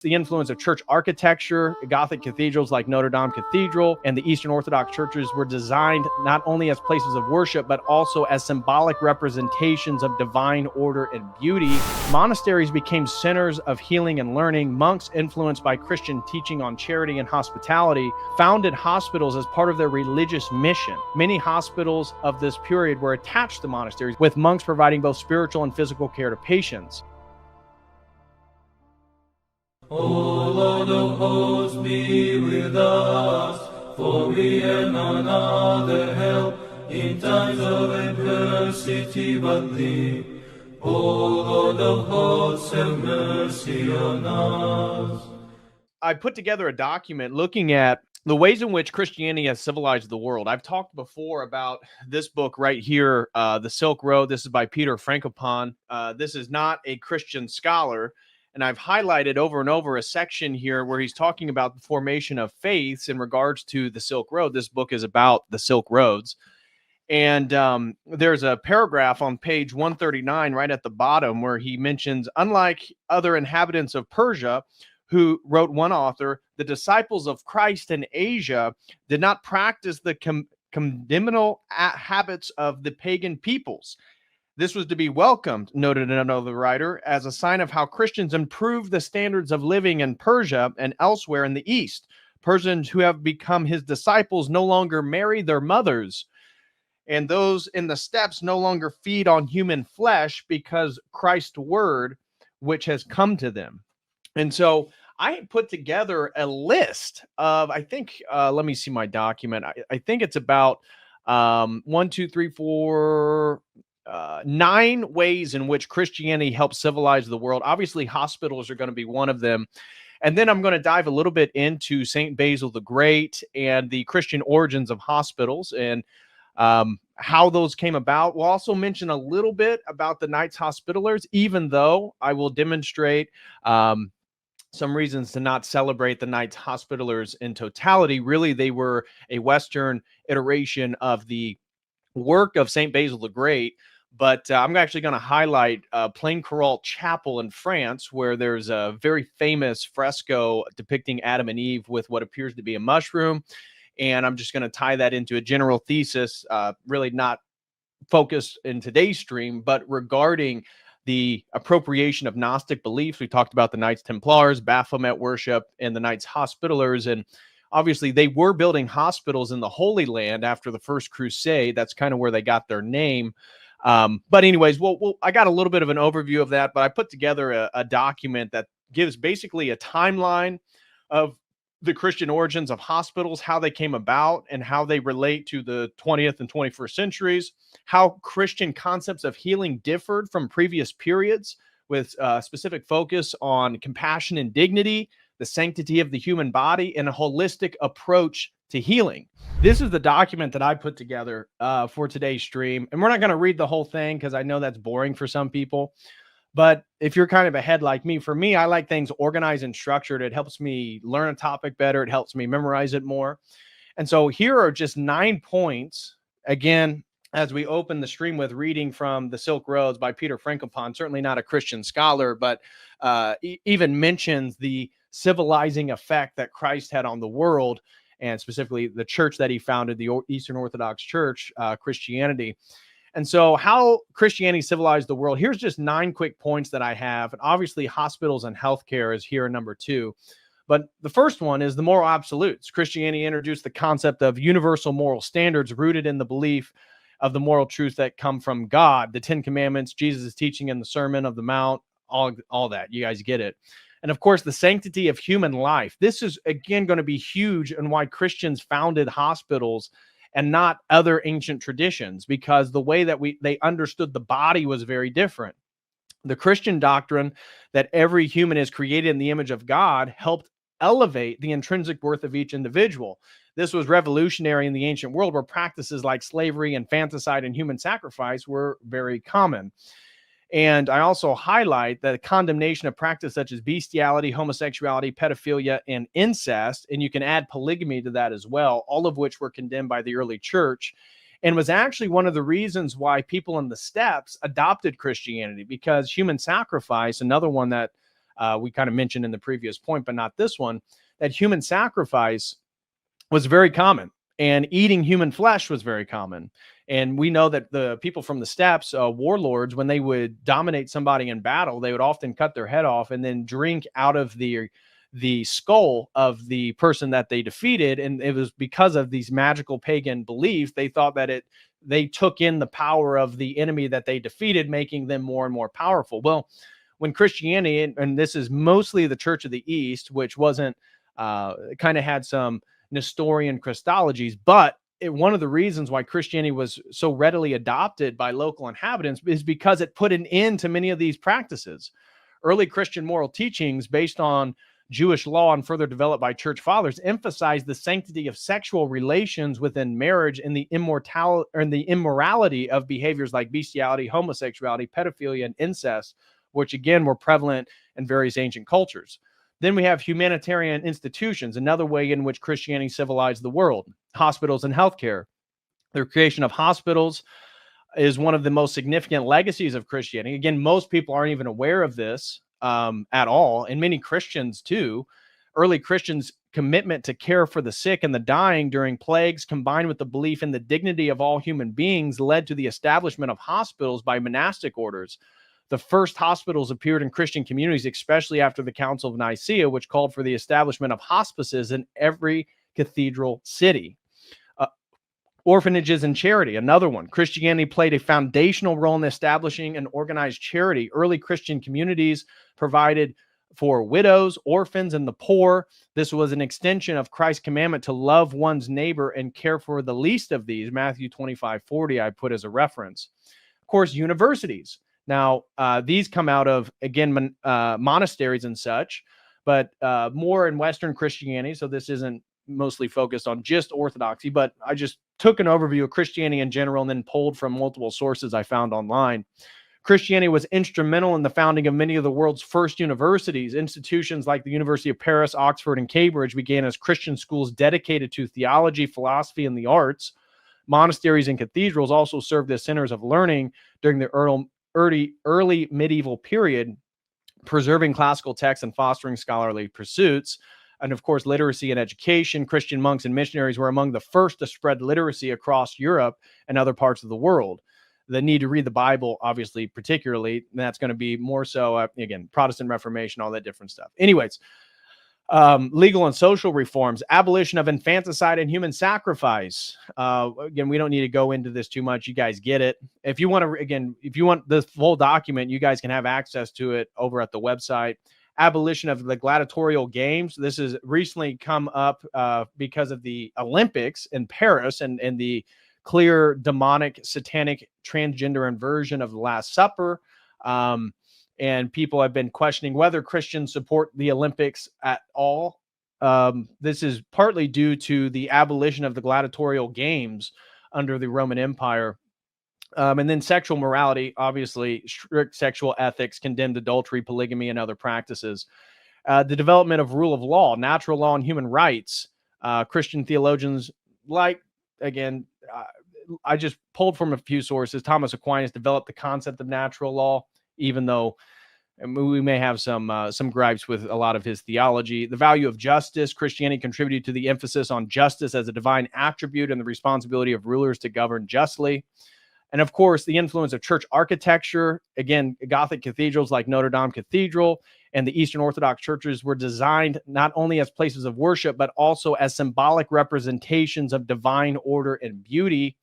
The influence of church architecture, Gothic cathedrals like Notre Dame Cathedral and the Eastern Orthodox churches were designed not only as places of worship, but also as symbolic representations of divine order and beauty. Monasteries became centers of healing and learning. Monks, influenced by Christian teaching on charity and hospitality, founded hospitals as part of their religious mission. Many hospitals of this period were attached to monasteries, with monks providing both spiritual and physical care to patients. O Lord of hosts, be with us, for we have none other help in times of adversity but Thee. O Lord of hosts, have mercy on us. I put together a document looking at the ways in which Christianity has civilized the world. I've talked before about this book right here, The Silk Road. This is by Peter Frankopan. This is not a Christian scholar. And I've highlighted over and over a section here where he's talking about the formation of faiths in regards to the Silk Road. This book is about the Silk Roads. And there's a paragraph on page 139 right at the bottom where he mentions, unlike other inhabitants of Persia, who wrote one author, the disciples of Christ in Asia did not practice the condemnable habits of the pagan peoples. This was to be welcomed, noted another writer, as a sign of how Christians improved the standards of living in Persia and elsewhere in the East. Persians who have become his disciples no longer marry their mothers, and those in the steppes no longer feed on human flesh because Christ's word, which has come to them. And so I put together a list of, I think, let me see my document. I think it's about 9 ways in which Christianity helps civilize the world. Obviously, hospitals are going to be one of them. And then I'm going to dive a little bit into St. Basil the Great and the Christian origins of hospitals and how those came about. We'll also mention a little bit about the Knights Hospitallers, even though I will demonstrate some reasons to not celebrate the Knights Hospitallers in totality. Really, they were a Western iteration of the work of St. Basil the Great. But I'm actually going to highlight Plaincarrel Chapel in France, where there's a very famous fresco depicting Adam and Eve with what appears to be a mushroom. And I'm just going to tie that into a general thesis, really not focused in today's stream, but regarding the appropriation of Gnostic beliefs. We talked about the Knights Templars, Baphomet worship, and the Knights Hospitallers. And obviously, they were building hospitals in the Holy Land after the First Crusade. That's kind of where they got their name. But anyways, I got a little bit of an overview of that, but I put together a document that gives basically a timeline of the Christian origins of hospitals, how they came about, and how they relate to the 20th and 21st centuries, how Christian concepts of healing differed from previous periods, with specific focus on compassion and dignity, the sanctity of the human body, and a holistic approach to healing. This is the document that I put together for today's stream. And we're not going to read the whole thing because I know that's boring for some people. But if you're kind of ahead like me, for me, I like things organized and structured. It helps me learn a topic better. It helps me memorize it more. And so here are just 9 points. Again, as we open the stream with reading from The Silk Roads by Peter Frankopan, certainly not a Christian scholar, but even mentions the civilizing effect that Christ had on the world, and specifically the church that he founded, the Eastern Orthodox Church, Christianity. And so how Christianity civilized the world, here's just 9 quick points that I have. And obviously hospitals and healthcare is here number 2. But the first one is the moral absolutes. Christianity introduced the concept of universal moral standards rooted in the belief of the moral truths that come from God, the 10 Commandments, Jesus' teaching in the Sermon of the Mount, all that. You guys get it. And of course, the sanctity of human life. This is, again, going to be huge in why Christians founded hospitals and not other ancient traditions, because the way that they understood the body was very different. The Christian doctrine that every human is created in the image of God helped elevate the intrinsic worth of each individual. This was revolutionary in the ancient world, where practices like slavery, infanticide, and human sacrifice were very common. And I also highlight the condemnation of practice such as bestiality, homosexuality, pedophilia, and incest. And you can add polygamy to that as well, all of which were condemned by the early church, and was actually one of the reasons why people in the steppes adopted Christianity, because human sacrifice, another one that we kind of mentioned in the previous point, but not this one, that human sacrifice was very common, and eating human flesh was very common. And we know that the people from the steppes, warlords, when they would dominate somebody in battle, they would often cut their head off and then drink out of the skull of the person that they defeated. And it was because of these magical pagan beliefs. They thought that they took in the power of the enemy that they defeated, making them more and more powerful. Well, when Christianity, and this is mostly the Church of the East, which wasn't kind of had some Nestorian Christologies, but one of the reasons why Christianity was so readily adopted by local inhabitants is because it put an end to many of these practices. Early Christian moral teachings based on Jewish law and further developed by church fathers emphasized the sanctity of sexual relations within marriage and the immorality of behaviors like bestiality, homosexuality, pedophilia, and incest, which again were prevalent in various ancient cultures. Then we have humanitarian institutions, another way in which Christianity civilized the world. Hospitals and healthcare. The creation of hospitals is one of the most significant legacies of Christianity. Again, most people aren't even aware of this at all, and many Christians too. Early Christians' commitment to care for the sick and the dying during plagues, combined with the belief in the dignity of all human beings, led to the establishment of hospitals by monastic orders. The first hospitals appeared in Christian communities, especially after the Council of Nicaea, which called for the establishment of hospices in every cathedral city. Orphanages and charity, another one. Christianity played a foundational role in establishing and organized charity. Early Christian communities provided for widows, orphans, and the poor. This was an extension of Christ's commandment to love one's neighbor and care for the least of these. Matthew 25:40, I put as a reference. Of course, universities. Now, these come out of, again, monasteries and such, but more in Western Christianity. So this isn't mostly focused on just Orthodoxy, but I just took an overview of Christianity in general and then pulled from multiple sources I found online. Christianity was instrumental in the founding of many of the world's first universities. Institutions like the University of Paris, Oxford, and Cambridge began as Christian schools dedicated to theology, philosophy, and the arts. Monasteries and cathedrals also served as centers of learning during the early medieval period, preserving classical texts and fostering scholarly pursuits. And of course, literacy and education. Christian monks and missionaries were among the first to spread literacy across Europe and other parts of the world. The need to read the Bible, obviously, particularly, and that's going to be more so, again, Protestant Reformation, all that different stuff. Anyways, legal and social reforms, abolition of infanticide and human sacrifice. Again, we don't need to go into this too much. You guys get it. If you want to, again, if you want the full document, you guys can have access to it over at the website. Abolition of the gladiatorial games. This has recently come up because of the Olympics in Paris and the clear demonic, satanic, transgender inversion of the Last Supper. And people have been questioning whether Christians support the Olympics at all. This is partly due to the abolition of the gladiatorial games under the Roman Empire. And then sexual morality, obviously, strict sexual ethics, condemned adultery, polygamy, and other practices. The development of rule of law, natural law, and human rights. Christian theologians, like, again, I just pulled from a few sources. Thomas Aquinas developed the concept of natural law, even though we may have some gripes with a lot of his theology. The value of justice. Christianity contributed to the emphasis on justice as a divine attribute and the responsibility of rulers to govern justly. And of course, the influence of church architecture. Again, Gothic cathedrals like Notre Dame Cathedral and the Eastern Orthodox churches were designed not only as places of worship, but also as symbolic representations of divine order and beauty.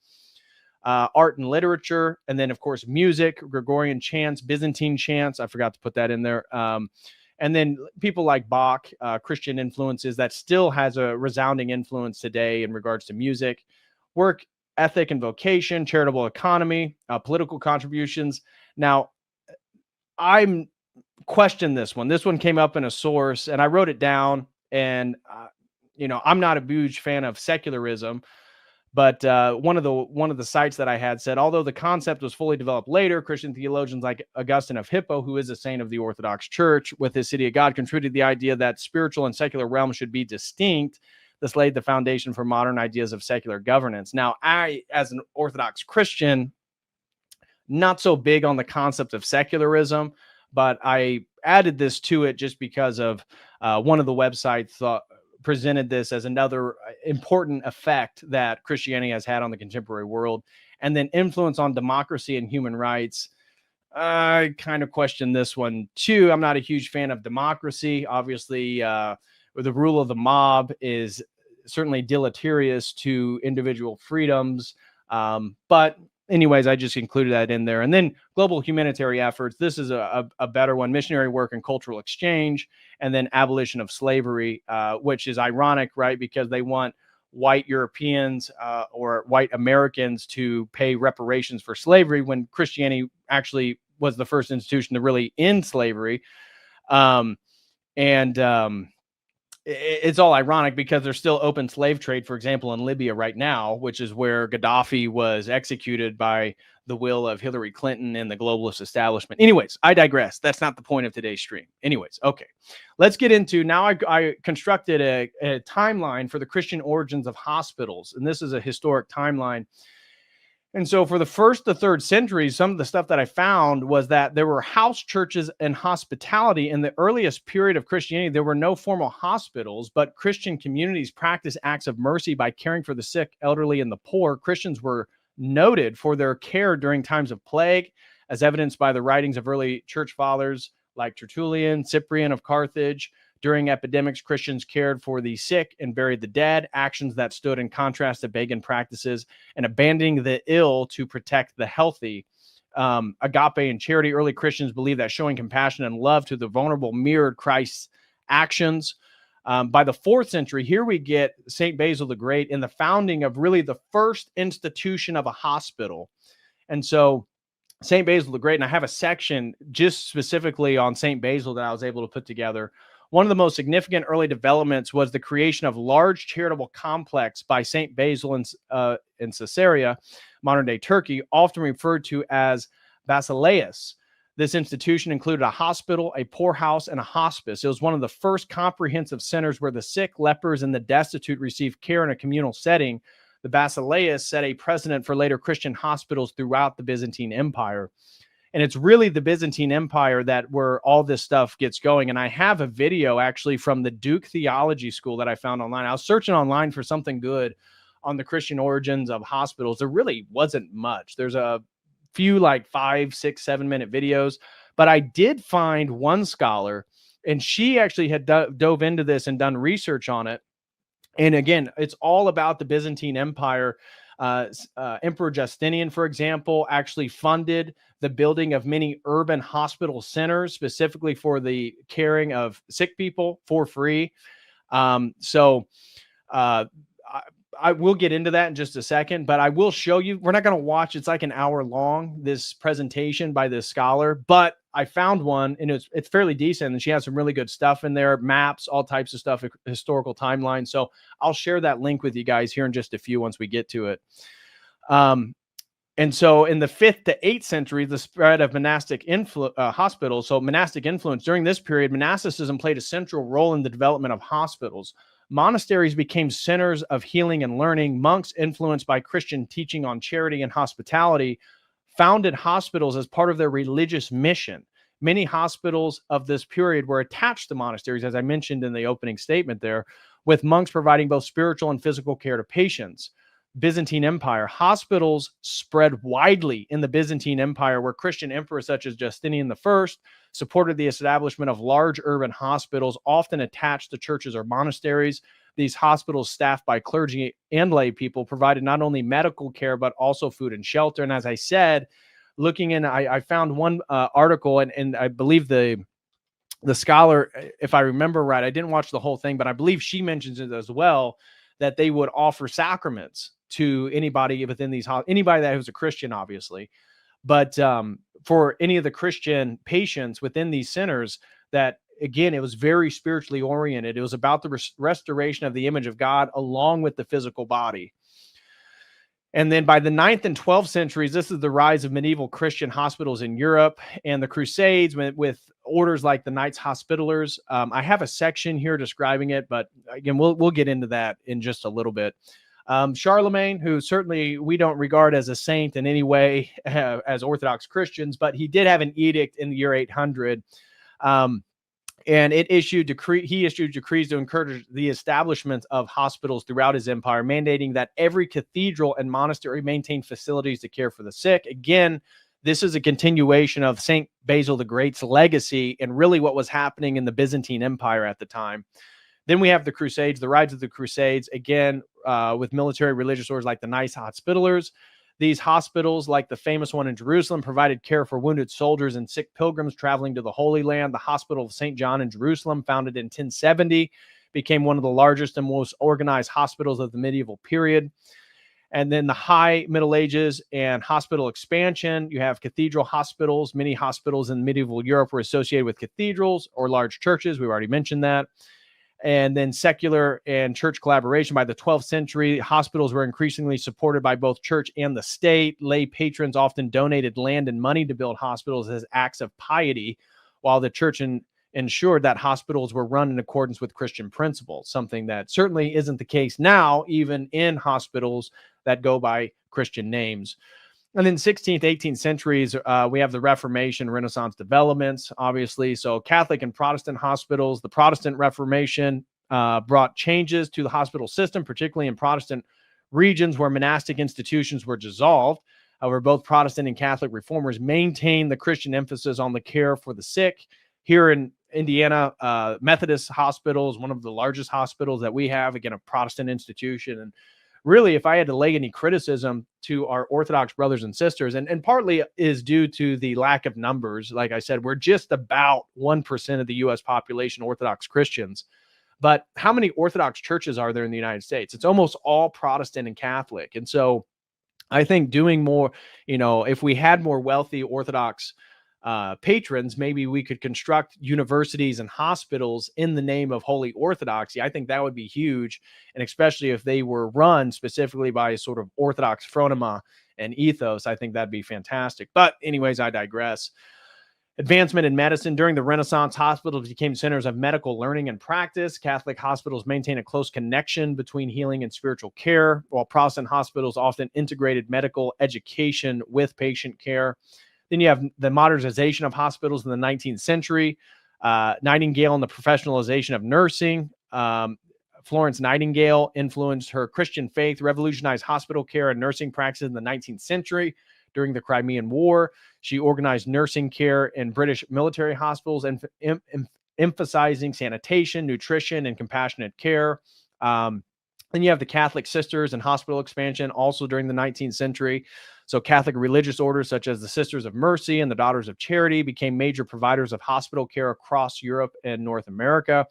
Art and literature, and then, of course, music, Gregorian chants, Byzantine chants. I forgot to put that in there. And then people like Bach, Christian influences that still has a resounding influence today in regards to music, work ethic and vocation, charitable economy, political contributions. Now, I'm question this one. This one came up in a source, and I wrote it down. And I'm not a huge fan of secularism, but one of the sites that I had said, although the concept was fully developed later, Christian theologians like Augustine of Hippo, who is a saint of the Orthodox Church, with his City of God, contributed the idea that spiritual and secular realms should be distinct. This laid the foundation for modern ideas of secular governance. Now, I, as an Orthodox Christian, not so big on the concept of secularism, but I added this to it just because of one of the websites presented this as another important effect that Christianity has had on the contemporary world. And then influence on democracy and human rights. I kind of question this one too. I'm not a huge fan of democracy. Obviously, the rule of the mob is certainly deleterious to individual freedoms. But anyways, I just included that in there. And then global humanitarian efforts. This is a better one: missionary work and cultural exchange, and then abolition of slavery, which is ironic, right? Because they want white Europeans or white Americans to pay reparations for slavery, when Christianity actually was the first institution to really end slavery. It's all ironic because there's still open slave trade, for example, in Libya right now, which is where Gaddafi was executed by the will of Hillary Clinton and the globalist establishment. Anyways, I digress. That's not the point of today's stream. Anyways, okay, let's get into now. I constructed a timeline for the Christian origins of hospitals, and this is a historic timeline. And so for the first to third centuries, some of the stuff that I found was that there were house churches and hospitality. In the earliest period of Christianity, there were no formal hospitals, but Christian communities practiced acts of mercy by caring for the sick, elderly, and the poor. Christians were noted for their care during times of plague, as evidenced by the writings of early church fathers like Tertullian, Cyprian of Carthage. During epidemics, Christians cared for the sick and buried the dead, actions that stood in contrast to pagan practices, and abandoning the ill to protect the healthy. Agape and charity. Early Christians believed that showing compassion and love to the vulnerable mirrored Christ's actions. By the 4th century, here we get St. Basil the Great in the founding of really the first institution of a hospital. And so St. Basil the Great, and I have a section just specifically on St. Basil that I was able to put together. One of the most significant early developments was the creation of large charitable complex by St. Basil in Caesarea, modern-day Turkey, often referred to as basileus. This institution included a hospital, a poorhouse, and a hospice. It was one of the first comprehensive centers where the sick, lepers, and the destitute received care in a communal setting. The basileus set a precedent for later Christian hospitals throughout the Byzantine Empire. And it's really the Byzantine Empire that where all this stuff gets going. And I have a video actually from the Duke Theology School that I found online. I was searching online for something good on the Christian origins of hospitals. There really wasn't much. There's a few like 5, 6, 7-minute videos, but I did find one scholar, and she actually had dove into this and done research on it. And again, it's all about the Byzantine Empire. Emperor Justinian, for example, actually funded the building of many urban hospital centers specifically for the caring of sick people for free. I will get into that in just a second, but I will show you. We're not going to watch. It's like an hour long, this presentation by this scholar, but I found one and it's fairly decent. And she has some really good stuff in there, maps, all types of stuff, historical timeline. So I'll share that link with you guys here in just a few once we get to it. And so in the 5th to 8th century, the spread of monastic hospitals. So monastic influence during this period, monasticism played a central role in the development of hospitals. Monasteries became centers of healing and learning. Monks, influenced by Christian teaching on charity and hospitality, founded hospitals as part of their religious mission. Many hospitals of this period were attached to monasteries, as I mentioned in the opening statement there, with monks providing both spiritual and physical care to patients. Byzantine Empire. Hospitals spread widely in the Byzantine Empire, where Christian emperors such as Justinian I supported the establishment of large urban hospitals, often attached to churches or monasteries. These hospitals, staffed by clergy and lay people, provided not only medical care, but also food and shelter. And as I said, looking in, I found one article, and I believe the scholar, if I remember right, I didn't watch the whole thing, but I believe she mentions it as well, that they would offer sacraments to anybody within these, anybody that was a Christian, obviously. But for any of the Christian patients within these centers, that again, it was very spiritually oriented. It was about the restoration of the image of God along with the physical body. And then by the 9th and 12th centuries, this is the rise of medieval Christian hospitals in Europe and the Crusades with orders like the Knights Hospitallers. I have a section here describing it, but again, we'll get into that in just a little bit. Charlemagne, who certainly we don't regard as a saint in any way as Orthodox Christians, but he did have an edict in the year 800 And he issued decrees to encourage the establishment of hospitals throughout his empire, mandating that every cathedral and monastery maintain facilities to care for the sick. Again, this is a continuation of St. Basil the Great's legacy and really what was happening in the Byzantine Empire at the time. Then we have the Crusades, the rise of the Crusades, again, with military religious orders like the Knights Hospitallers. These hospitals, like the famous one in Jerusalem, provided care for wounded soldiers and sick pilgrims traveling to the Holy Land. The Hospital of St. John in Jerusalem, founded in 1070, became one of the largest and most organized hospitals of the medieval period. And then the High Middle Ages and hospital expansion. You have cathedral hospitals. Many hospitals in medieval Europe were associated with cathedrals or large churches. We've already mentioned that. And then secular and church collaboration. By the 12th century, hospitals were increasingly supported by both church and the state. Lay patrons often donated land and money to build hospitals as acts of piety, while the church ensured that hospitals were run in accordance with Christian principles, something that certainly isn't the case now, even in hospitals that go by Christian names. And then 16th, 18th centuries, we have the Reformation, Renaissance developments, obviously. So Catholic and Protestant hospitals, the Protestant Reformation brought changes to the hospital system, particularly in Protestant regions where monastic institutions were dissolved. However, both Protestant and Catholic reformers maintained the Christian emphasis on the care for the sick. Here in Indiana, Methodist Hospital is one of the largest hospitals that we have, again, a Protestant institution. And really, if I had to lay any criticism to our Orthodox brothers and sisters, and partly is due to the lack of numbers. Like I said, we're just about 1% of the U.S. population Orthodox Christians. But how many Orthodox churches are there in the United States? It's almost all Protestant and Catholic. And so I think doing more, if we had more wealthy Orthodox patrons, maybe we could construct universities and hospitals in the name of Holy Orthodoxy. I think that would be huge, and especially if they were run specifically by a sort of Orthodox phronema and ethos, I think that'd be fantastic. But anyways, I digress. Advancement in medicine. During the Renaissance, hospitals became centers of medical learning and practice. Catholic hospitals maintain a close connection between healing and spiritual care, while Protestant hospitals often integrated medical education with patient care. Then you have the modernization of hospitals in the 19th century, Nightingale and the professionalization of nursing. Florence Nightingale influenced her Christian faith, revolutionized hospital care and nursing practices in the 19th century. During the Crimean War, she organized nursing care in British military hospitals, and emphasizing sanitation, nutrition, and compassionate care. Then you have the Catholic Sisters and hospital expansion also during the 19th century. So Catholic religious orders such as the Sisters of Mercy and the Daughters of Charity became major providers of hospital care across Europe and North America.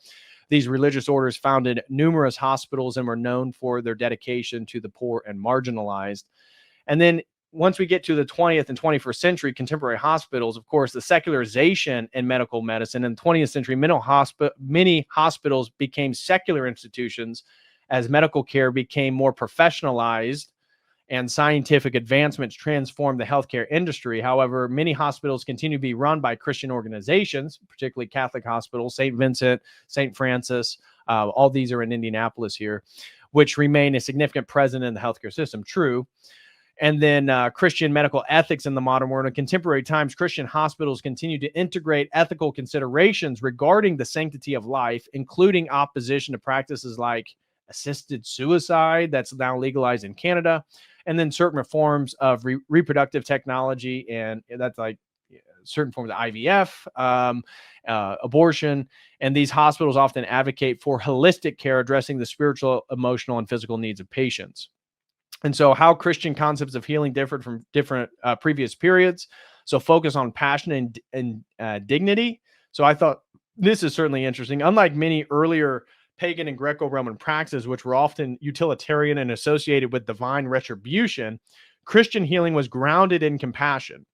These religious orders founded numerous hospitals and were known for their dedication to the poor and marginalized. And then once we get to the 20th and 21st century contemporary hospitals, of course, the secularization in medical medicine in the 20th century, many hospitals became secular institutions as medical care became more professionalized and scientific advancements transformed the healthcare industry. However, many hospitals continue to be run by Christian organizations, particularly Catholic hospitals, St. Vincent, St. Francis, all these are in Indianapolis here, which remain a significant presence in the healthcare system. True. And then Christian medical ethics in the modern world. In contemporary times, Christian hospitals continue to integrate ethical considerations regarding the sanctity of life, including opposition to practices like assisted suicide that's now legalized in Canada, and then certain reforms of reproductive technology, and that's like certain forms of IVF, abortion. And these hospitals often advocate for holistic care, addressing the spiritual, emotional, and physical needs of patients. And so how Christian concepts of healing differed from different previous periods. So focus on passion and dignity. So I thought this is certainly interesting. Unlike many earlier pagan and Greco-Roman practices, which were often utilitarian and associated with divine retribution, Christian healing was grounded in compassion.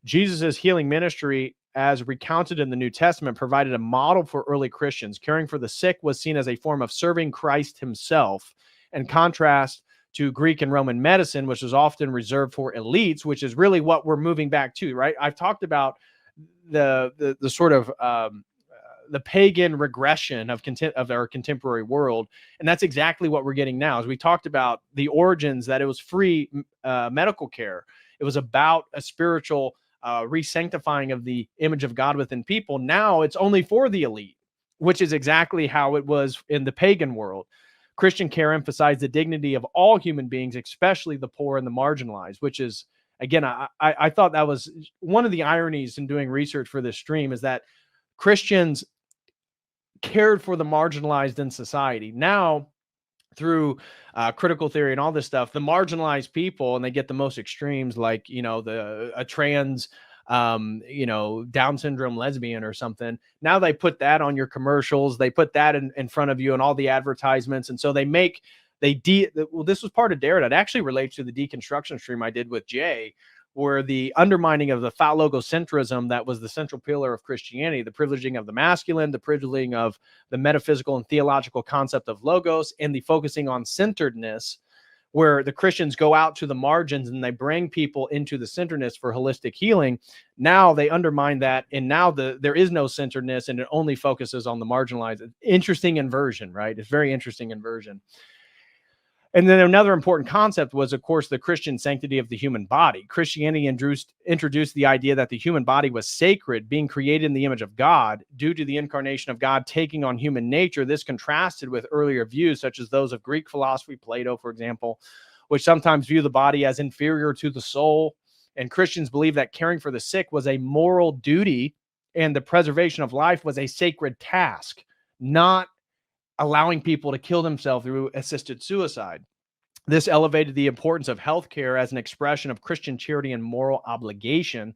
Jesus' healing ministry, as recounted in the New Testament, provided a model for early Christians. Caring for the sick was seen as a form of serving Christ himself, in contrast to Greek and Roman medicine, which was often reserved for elites, which is really what we're moving back to, right? I've talked about the sort of the pagan regression of our contemporary world, and that's exactly what we're getting now. As we talked about the origins, that it was free medical care. It was about a spiritual re-sanctifying of the image of God within people. Now it's only for the elite, which is exactly how it was in the pagan world. Christian care emphasized the dignity of all human beings, especially the poor and the marginalized, which is, again, I thought that was one of the ironies in doing research for this stream, is that Christians cared for the marginalized in society. Now, through critical theory and all this stuff, the marginalized people, and they get the most extremes, like, a trans, Down syndrome lesbian or something. Now they put that on your commercials. They put that in front of you and all the advertisements. And so this was part of Darren. It actually relates to the deconstruction stream I did with Jay, where the undermining of the phallogocentrism that was the central pillar of Christianity, the privileging of the masculine, the privileging of the metaphysical and theological concept of logos, and the focusing on centeredness, where the Christians go out to the margins and they bring people into the centeredness for holistic healing. Now they undermine that, and now there is no centeredness, and it only focuses on the marginalized. Interesting inversion, right? It's very interesting inversion. And then another important concept was, of course, the Christian sanctity of the human body. Christianity introduced the idea that the human body was sacred, being created in the image of God. Due to the incarnation of God taking on human nature, this contrasted with earlier views, such as those of Greek philosophy, Plato, for example, which sometimes view the body as inferior to the soul. And Christians believe that caring for the sick was a moral duty, and the preservation of life was a sacred task, not allowing people to kill themselves through assisted suicide. This elevated the importance of healthcare as an expression of Christian charity and moral obligation.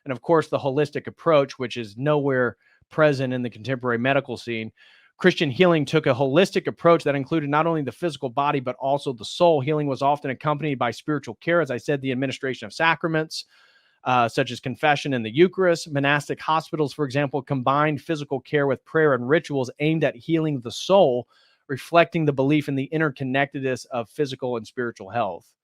And of course, the holistic approach, which is nowhere present in the contemporary medical scene. Christian healing took a holistic approach that included not only the physical body, but also the soul. Healing was often accompanied by spiritual care. As I said, the administration of sacraments, such as confession and the Eucharist. Monastic hospitals, for example, combined physical care with prayer and rituals aimed at healing the soul, reflecting the belief in the interconnectedness of physical and spiritual health.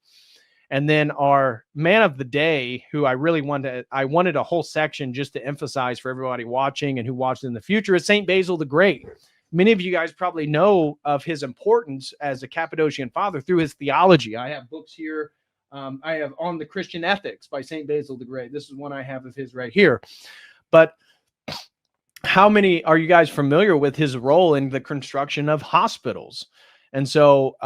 And then our man of the day, who I wanted a whole section just to emphasize for everybody watching and who watched in the future, is St. Basil the Great. Many of you guys probably know of his importance as a Cappadocian father through his theology. I have books here. I have On the Christian Ethics by St. Basil the Great. This is one I have of his right here. But how many are you guys familiar with his role in the construction of hospitals? And so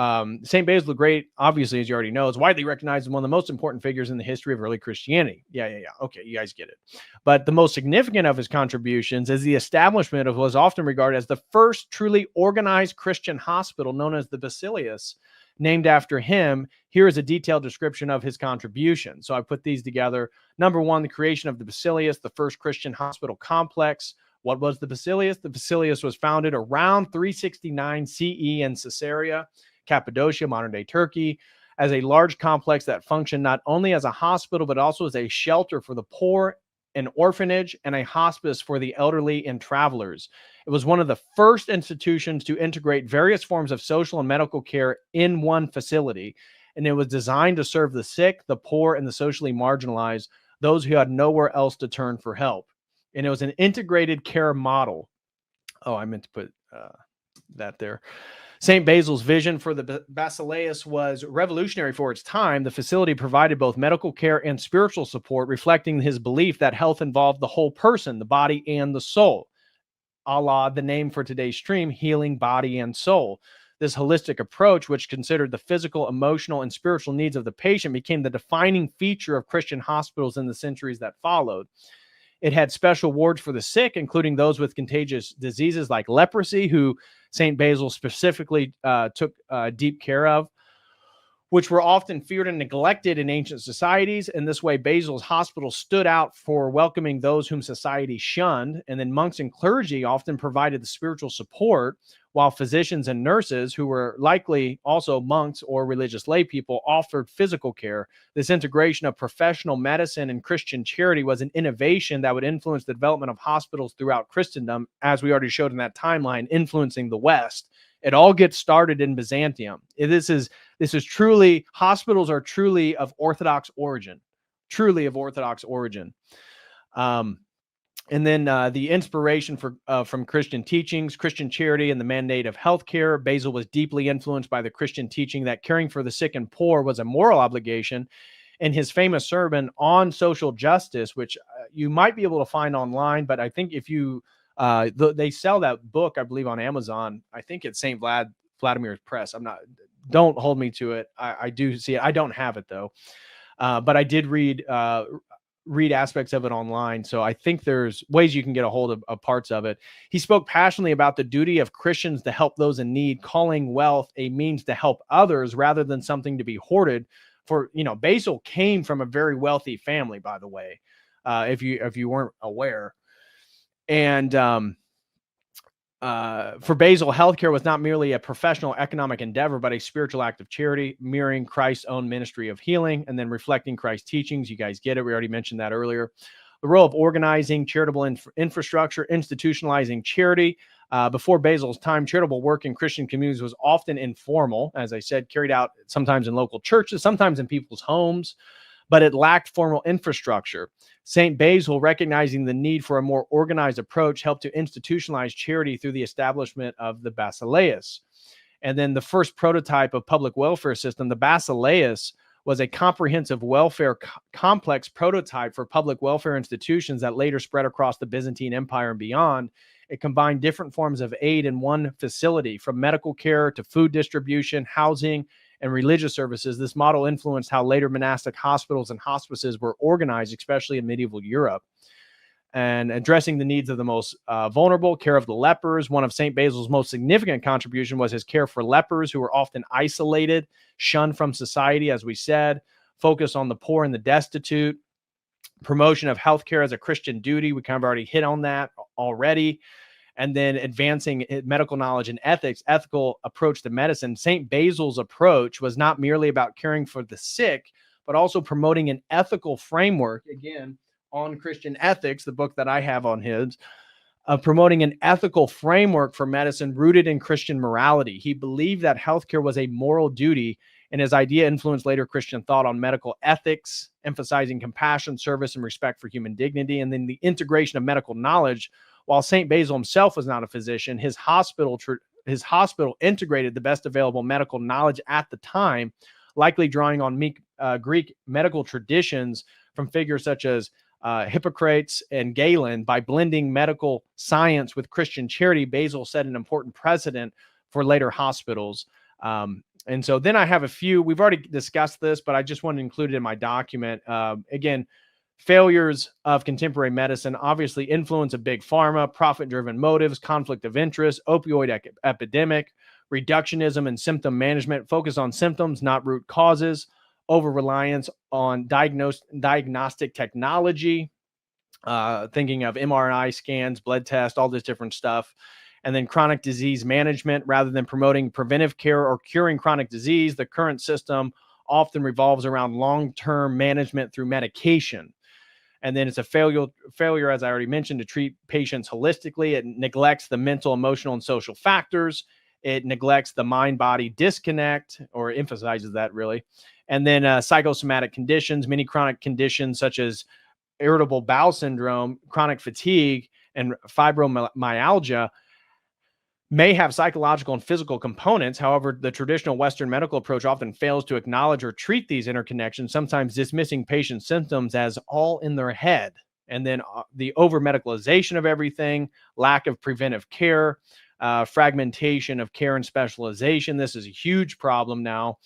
St. Basil the Great, obviously, as you already know, is widely recognized as one of the most important figures in the history of early Christianity. Yeah. Okay, you guys get it. But the most significant of his contributions is the establishment of what was often regarded as the first truly organized Christian hospital, known as the basileus, named after him. Here is a detailed description of his contribution. So I put these together. Number one, the creation of the basileus, the first Christian hospital complex. What was the basileus? The basileus was founded around 369 CE in Caesarea, Cappadocia, modern-day Turkey, as a large complex that functioned not only as a hospital, but also as a shelter for the poor, an orphanage, and a hospice for the elderly and travelers. It was one of the first institutions to integrate various forms of social and medical care in one facility, and it was designed to serve the sick, the poor, and the socially marginalized, those who had nowhere else to turn for help. And it was an integrated care model. Oh, I meant to put that there. St. Basil's vision for the basileus was revolutionary for its time. The facility provided both medical care and spiritual support, reflecting his belief that health involved the whole person, the body and the soul. A la the name for today's stream, Healing Body and Soul. This holistic approach, which considered the physical, emotional, and spiritual needs of the patient, became the defining feature of Christian hospitals in the centuries that followed. It had special wards for the sick, including those with contagious diseases like leprosy, who St. Basil specifically took deep care of, which were often feared and neglected in ancient societies. In this way, Basil's hospital stood out for welcoming those whom society shunned. And then monks and clergy often provided the spiritual support, while physicians and nurses, who were likely also monks or religious lay people, offered physical care. This integration of professional medicine and Christian charity was an innovation that would influence the development of hospitals throughout Christendom, as we already showed in that timeline, influencing the West. It all gets started in Byzantium. This is truly, hospitals are truly of Orthodox origin, And then the inspiration from Christian teachings, Christian charity, and the mandate of healthcare. Basil was deeply influenced by the Christian teaching that caring for the sick and poor was a moral obligation, in his famous sermon on social justice, which you might be able to find online, but I think if you they sell that book, I believe, on Amazon. I think it's Vladimir's Press. Don't hold me to it. I do see it. I don't have it though, but I did read aspects of it online. So I think there's ways you can get a hold of parts of it. He spoke passionately about the duty of Christians to help those in need, calling wealth a means to help others rather than something to be hoarded. For, Basil came from a very wealthy family, by the way, if you weren't aware. And for Basil, healthcare was not merely a professional economic endeavor, but a spiritual act of charity, mirroring Christ's own ministry of healing and then reflecting Christ's teachings. You guys get it. We already mentioned that earlier. The role of organizing charitable infrastructure, institutionalizing charity. Before Basil's time, charitable work in Christian communities was often informal, as I said, carried out sometimes in local churches, sometimes in people's homes, but it lacked formal infrastructure. St. Basil, recognizing the need for a more organized approach, helped to institutionalize charity through the establishment of the basileus. And then the first prototype of public welfare system, the basileus, was a comprehensive welfare complex prototype for public welfare institutions that later spread across the Byzantine Empire and beyond. It combined different forms of aid in one facility, from medical care to food distribution, housing, and religious services. This model influenced how later monastic hospitals and hospices were organized, especially in medieval Europe. And addressing the needs of the most vulnerable, care of the lepers. One of St. Basil's most significant contribution was his care for lepers who were often isolated, shunned from society, as we said, focus on the poor and the destitute, promotion of healthcare as a Christian duty. We kind of already hit on that already. And then advancing medical knowledge and ethical approach to medicine. St. Basil's approach was not merely about caring for the sick, but also promoting an ethical framework, again, on Christian ethics, the book that I have on his, promoting an ethical framework for medicine rooted in Christian morality. He believed that healthcare was a moral duty, and his idea influenced later Christian thought on medical ethics, emphasizing compassion, service, and respect for human dignity, and then the integration of medical knowledge. While St. Basil himself was not a physician, his hospital integrated the best available medical knowledge at the time, likely drawing on Greek medical traditions from figures such as Hippocrates and Galen. By blending medical science with Christian charity, Basil set an important precedent for later hospitals. And so then I have a few, we've already discussed this, but I just want to include it in my document. Again, failures of contemporary medicine, obviously influence of big pharma, profit-driven motives, conflict of interest, opioid epidemic, reductionism and symptom management, focus on symptoms, not root causes, over-reliance on diagnostic technology, thinking of MRI scans, blood tests, all this different stuff. And then chronic disease management, rather than promoting preventive care or curing chronic disease, the current system often revolves around long-term management through medication. And then it's a failure, as I already mentioned, to treat patients holistically. It neglects the mental, emotional, and social factors. It neglects the mind-body disconnect, or emphasizes that really. And then psychosomatic conditions, many chronic conditions such as irritable bowel syndrome, chronic fatigue, and fibromyalgia may have psychological and physical components. However, the traditional Western medical approach often fails to acknowledge or treat these interconnections, sometimes dismissing patient symptoms as all in their head. And then the over-medicalization of everything, lack of preventive care, fragmentation of care and specialization. This is a huge problem now.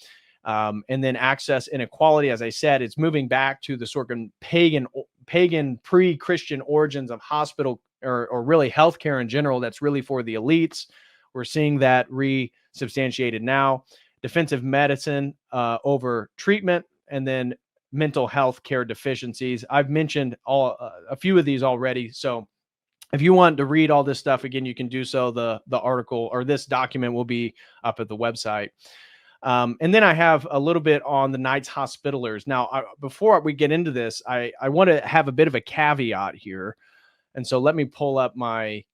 And then access inequality, as I said, it's moving back to the sort of pagan pre-Christian origins of hospital or really healthcare in general. That's really for the elites. We're seeing that resubstantiated now. Defensive medicine over treatment, and then mental health care deficiencies. I've mentioned a few of these already. So if you want to read all this stuff again, you can do so. The article or this document will be up at the website. And then I have a little bit on the Knights Hospitallers. Now, before we get into this, I want to have a bit of a caveat here. And so let me pull up my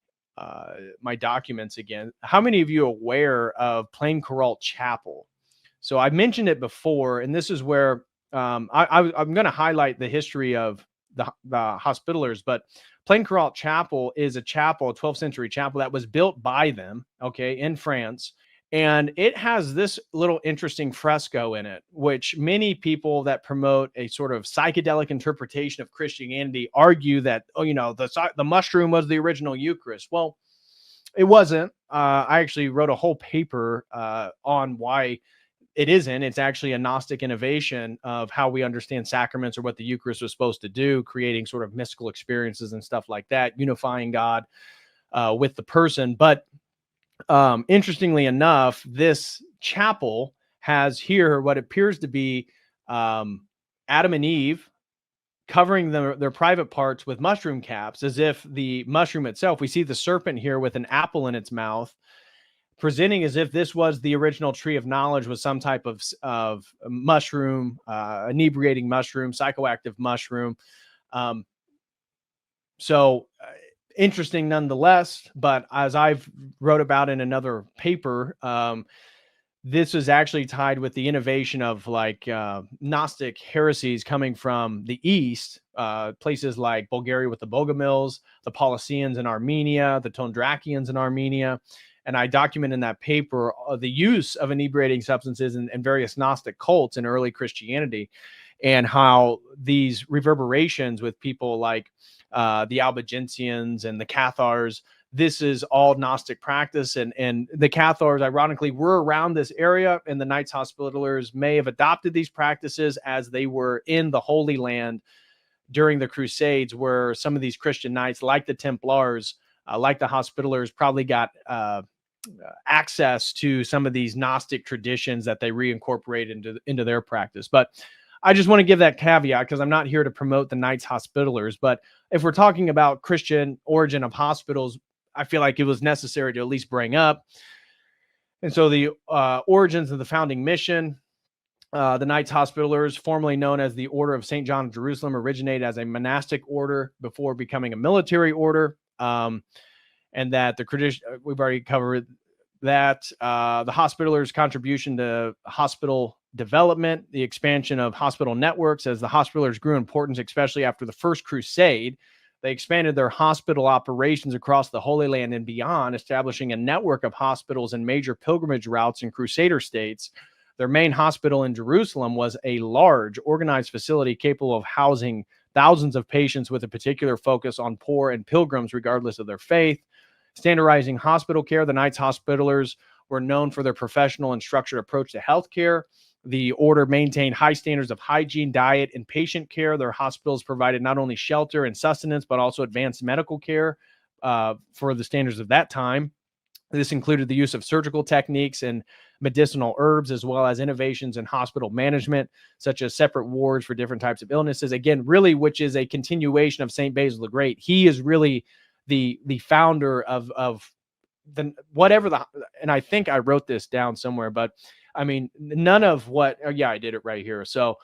my documents again. How many of you are aware of Plain Corault Chapel? So I mentioned it before, and this is where I'm going to highlight the history of the Hospitallers. But Plain Corault Chapel is a chapel, a 12th century chapel that was built by them, okay, in France. And it has this little interesting fresco in it, which many people that promote a sort of psychedelic interpretation of Christianity argue that, oh, the mushroom was the original Eucharist. Well, it wasn't. I actually wrote a whole paper on why it isn't. It's actually a Gnostic innovation of how we understand sacraments or what the Eucharist was supposed to do, creating sort of mystical experiences and stuff like that, unifying God with the person. But interestingly enough, this chapel has here what appears to be Adam and Eve covering their private parts with mushroom caps, as if the mushroom itself, we see the serpent here with an apple in its mouth, presenting as if this was the original tree of knowledge, with some type of mushroom, inebriating mushroom, psychoactive mushroom. So interesting nonetheless. But as I've wrote about in another paper, this is actually tied with the innovation of like Gnostic heresies coming from the East, places like Bulgaria with the Bogomils, the Paulicians in Armenia, the Tondrakians in Armenia. And I document in that paper the use of inebriating substances in various Gnostic cults in early Christianity, and how these reverberations with people like the Albigensians and the Cathars. This is all Gnostic practice, and the Cathars, ironically, were around this area, and the Knights Hospitallers may have adopted these practices as they were in the Holy Land during the Crusades, where some of these Christian knights, like the Templars, like the Hospitallers, probably got access to some of these Gnostic traditions that they reincorporate into their practice. But I just want to give that caveat because I'm not here to promote the Knights Hospitallers. But if we're talking about Christian origin of hospitals, I feel like it was necessary to at least bring up. And so the origins of the founding mission, the Knights Hospitallers, formerly known as the Order of St. John of Jerusalem, originated as a monastic order before becoming a military order. And that the tradition, we've already covered that, the Hospitallers' contribution to hospital development, the expansion of hospital networks. As the Hospitallers grew in importance, especially after the First Crusade, they expanded their hospital operations across the Holy Land and beyond, establishing a network of hospitals and major pilgrimage routes in Crusader states. Their main hospital in Jerusalem was a large, organized facility capable of housing thousands of patients, with a particular focus on poor and pilgrims, regardless of their faith. Standardizing hospital care, the Knights Hospitallers were known for their professional and structured approach to healthcare. The order maintained high standards of hygiene, diet, and patient care. Their hospitals provided not only shelter and sustenance, but also advanced medical care for the standards of that time. This included the use of surgical techniques and medicinal herbs, as well as innovations in hospital management, such as separate wards for different types of illnesses. Again, really, which is a continuation of St. Basil the Great. He is really the founder of the whatever the, and I think I wrote this down somewhere, but I mean, none of what, oh yeah, I did it right here. So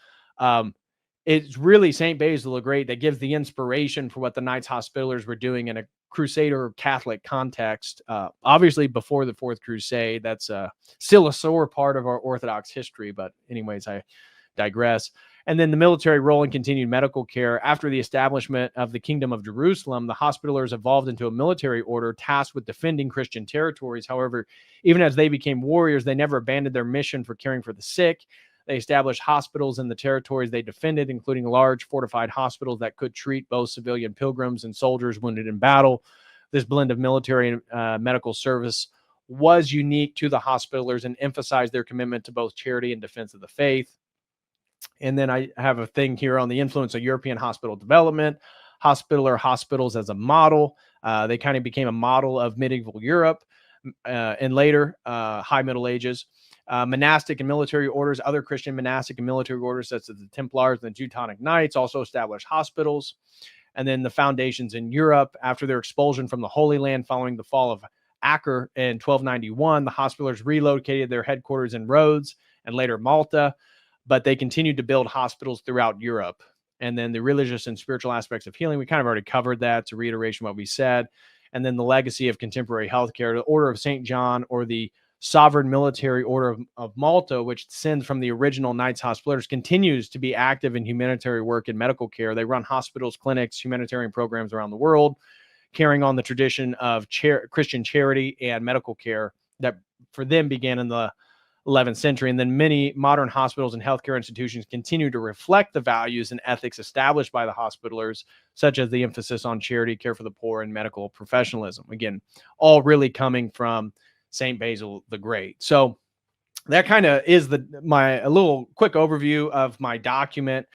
it's really St. Basil the Great that gives the inspiration for what the Knights Hospitallers were doing in a Crusader Catholic context. Obviously before the Fourth Crusade, that's still a sore part of our Orthodox history, but anyways, I digress. And then the military role in continued medical care. After the establishment of the Kingdom of Jerusalem, the Hospitallers evolved into a military order tasked with defending Christian territories. However, even as they became warriors, they never abandoned their mission for caring for the sick. They established hospitals in the territories they defended, including large fortified hospitals that could treat both civilian pilgrims and soldiers wounded in battle. This blend of military and medical service was unique to the Hospitallers and emphasized their commitment to both charity and defense of the faith. And then I have a thing here on the influence of European hospital development, hospitaller hospitals as a model. They kind of became a model of medieval Europe and later high Middle Ages. Monastic and military orders, other Christian monastic and military orders, such as the Templars and the Teutonic Knights, also established hospitals. And then the foundations in Europe, after their expulsion from the Holy Land following the fall of Acre in 1291, the Hospitallers relocated their headquarters in Rhodes and later Malta, but they continued to build hospitals throughout Europe. And then the religious and spiritual aspects of healing, we kind of already covered that. It's a reiteration of what we said. And then the legacy of contemporary healthcare, the Order of St. John, or the Sovereign Military Order of Malta, which descends from the original Knights Hospitallers, continues to be active in humanitarian work and medical care. They run hospitals, clinics, humanitarian programs around the world, carrying on the tradition of Christian charity and medical care that for them began in the 11th century. And then many modern hospitals and healthcare institutions continue to reflect the values and ethics established by the hospitalers, such as the emphasis on charity, care for the poor, and medical professionalism. Again, all really coming from St. Basil the Great. So that kind of is a little quick overview of my document.